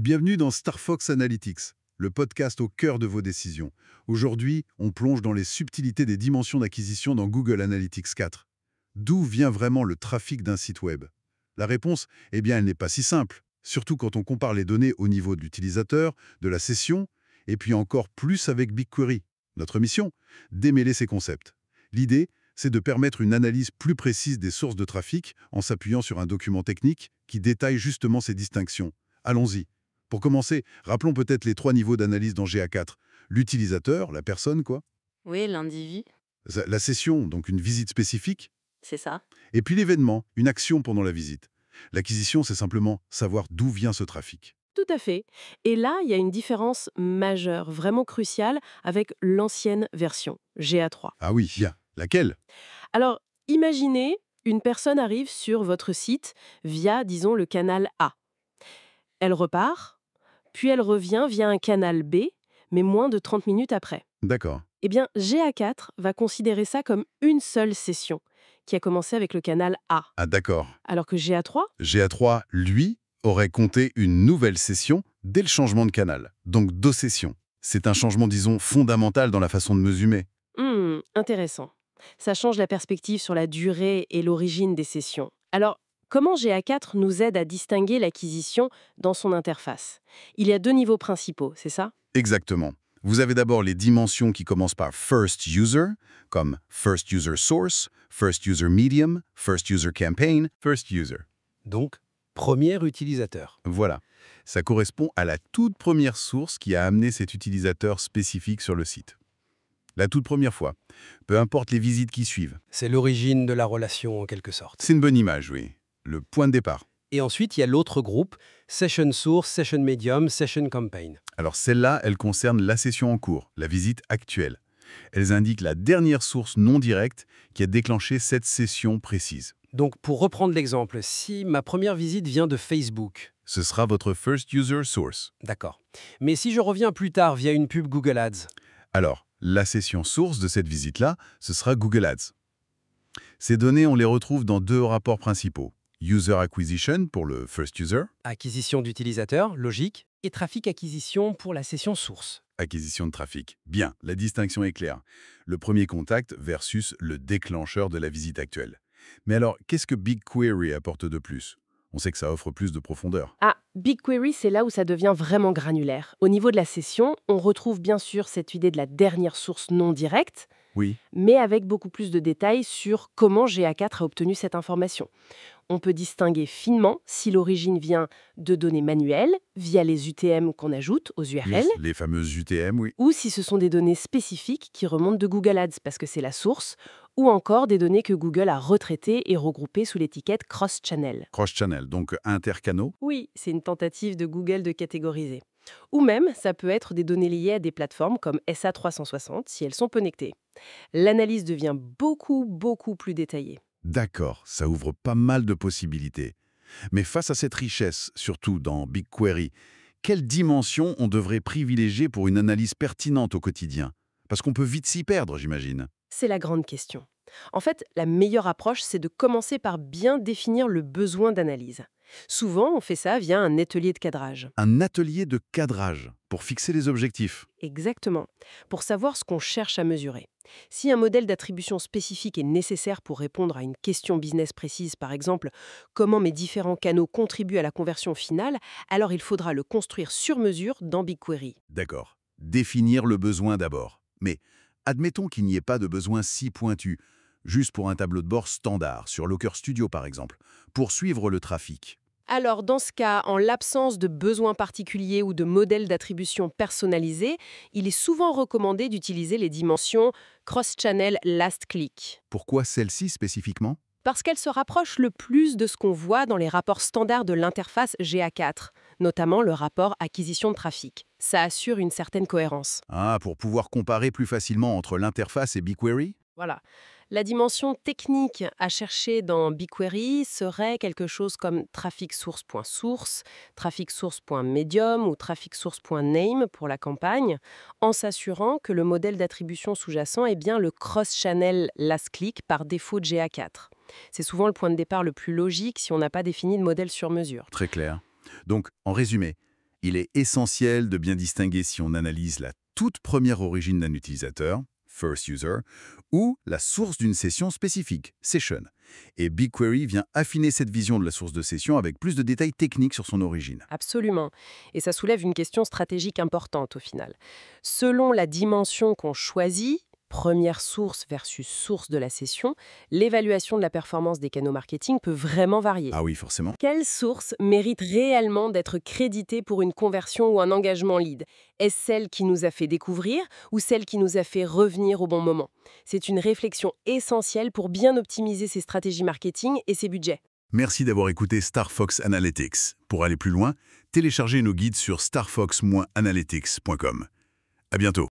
Bienvenue dans Star Fox Analytics, le podcast au cœur de vos décisions. Aujourd'hui, on plonge dans les subtilités des dimensions d'acquisition dans Google Analytics 4. D'où vient vraiment le trafic d'un site web? La réponse, eh bien, elle n'est pas si simple, surtout quand on compare les données au niveau de l'utilisateur, de la session, et puis encore plus avec BigQuery. Notre mission? Démêler ces concepts. L'idée, c'est de permettre une analyse plus précise des sources de trafic en s'appuyant sur un document technique qui détaille justement ces distinctions. Allons-y. Pour commencer, rappelons peut-être les trois niveaux d'analyse dans GA4. L'utilisateur, la personne, quoi. Oui, l'individu, La session, donc une visite spécifique. c'est ça. Et puis l'événement, une action pendant la visite. L'acquisition, c'est simplement savoir d'où vient ce trafic. Tout à fait. Et là, il y a une différence majeure, vraiment cruciale, avec l'ancienne version, GA3. Ah oui, bien. Laquelle? Alors, imaginez, une personne arrive sur votre site via, disons, le canal A. Elle repart, puis elle revient via un canal B, mais moins de 30 minutes après. D'accord. Eh bien, GA4 va considérer ça comme une seule session, qui a commencé avec le canal A. Ah d'accord. Alors que GA3, GA3, lui, aurait compté une nouvelle session dès le changement de canal. Donc deux sessions. C'est un changement, disons, fondamental dans la façon de mesurer. intéressant. Ça change la perspective sur la durée et l'origine des sessions. Alors, comment GA4 nous aide à distinguer l'acquisition dans son interface? Il y a deux niveaux principaux, c'est ça? Exactement. Vous avez d'abord les dimensions qui commencent par First User, comme First User Source, First User Medium, First User Campaign, First User. Donc, premier utilisateur. Voilà. Ça correspond à la toute première source qui a amené cet utilisateur spécifique sur le site. La toute première fois. Peu importe les visites qui suivent. C'est l'origine de la relation en quelque sorte. C'est une bonne image, oui. Le point de départ. Et ensuite, il y a l'autre groupe, Session Source, Session Medium, Session Campaign. Alors celle-là, elle concerne la session en cours, la visite actuelle. Elles indiquent la dernière source non directe qui a déclenché cette session précise. Donc, pour reprendre l'exemple, si ma première visite vient de Facebook, Ce sera votre First User Source. d'accord. Mais si je reviens plus tard via une pub Google Ads, Alors, la session source de cette visite-là, ce sera Google Ads. Ces données, on les retrouve dans deux rapports principaux. User Acquisition pour le First User, acquisition d'utilisateurs, logique, et trafic acquisition pour la session source. acquisition de trafic. Bien, la distinction est claire. Le premier contact versus le déclencheur de la visite actuelle. Mais alors, qu'est-ce que BigQuery apporte de plus? On sait que ça offre plus de profondeur. Ah, BigQuery, c'est là où ça devient vraiment granulaire. Au niveau de la session, on retrouve bien sûr cette idée de la dernière source non directe, Oui, mais avec beaucoup plus de détails sur comment GA4 a obtenu cette information. On peut distinguer finement si l'origine vient de données manuelles, via les UTM qu'on ajoute aux URL, les fameuses UTM, oui. ou si ce sont des données spécifiques qui remontent de Google Ads parce que c'est la source, ou encore des données que Google a retraitées et regroupées sous l'étiquette cross-channel. Cross-channel, donc intercanaux. Oui, c'est une tentative de Google de catégoriser. Ou même, ça peut être des données liées à des plateformes comme SA360 si elles sont connectées. L'analyse devient beaucoup plus détaillée. D'accord, ça ouvre pas mal de possibilités. Mais face à cette richesse, surtout dans BigQuery, quelle dimension on devrait privilégier pour une analyse pertinente au quotidien? Parce qu'on peut vite s'y perdre, j'imagine. C'est la grande question. En fait, la meilleure approche, c'est de commencer par bien définir le besoin d'analyse. Souvent, on fait ça via un atelier de cadrage. Un atelier de cadrage pour fixer les objectifs. Exactement. Pour savoir ce qu'on cherche à mesurer. Si un modèle d'attribution spécifique est nécessaire pour répondre à une question business précise, par exemple, comment mes différents canaux contribuent à la conversion finale, alors il faudra le construire sur mesure dans BigQuery. D'accord. Définir le besoin d'abord. Mais admettons qu'il n'y ait pas de besoin si pointu, juste pour un tableau de bord standard, sur Locker Studio par exemple, pour suivre le trafic. Alors, dans ce cas, en l'absence de besoins particuliers ou de modèles d'attribution personnalisés, il est souvent recommandé d'utiliser les dimensions cross-channel last click, Pourquoi celle-ci spécifiquement? parce qu'elles se rapprochent le plus de ce qu'on voit dans les rapports standards de l'interface GA4, notamment le rapport acquisition de trafic. Ça assure une certaine cohérence. Ah, pour pouvoir comparer plus facilement entre l'interface et BigQuery? Voilà. La dimension technique à chercher dans BigQuery serait quelque chose comme traffic source.source, traffic source.medium ou traffic source.name pour la campagne, en s'assurant que le modèle d'attribution sous-jacent est bien le cross-channel last click par défaut de GA4. C'est souvent le point de départ le plus logique si on n'a pas défini de modèle sur mesure. Très clair. Donc, en résumé, Il est essentiel de bien distinguer si on analyse la toute première origine d'un utilisateur, first user, ou la source d'une session spécifique, session. Et BigQuery vient affiner cette vision de la source de session avec plus de détails techniques sur son origine. Absolument. Et ça soulève une question stratégique importante au final. Selon la dimension qu'on choisit, première source versus source de la session, l'évaluation de la performance des canaux marketing peut vraiment varier. Ah oui, forcément. Quelle source mérite réellement d'être créditée pour une conversion ou un engagement lead? Est-ce celle qui nous a fait découvrir ou celle qui nous a fait revenir au bon moment? C'est une réflexion essentielle pour bien optimiser ses stratégies marketing et ses budgets. Merci d'avoir écouté Star Fox Analytics. Pour aller plus loin, téléchargez nos guides sur starfox-analytics.com. À bientôt.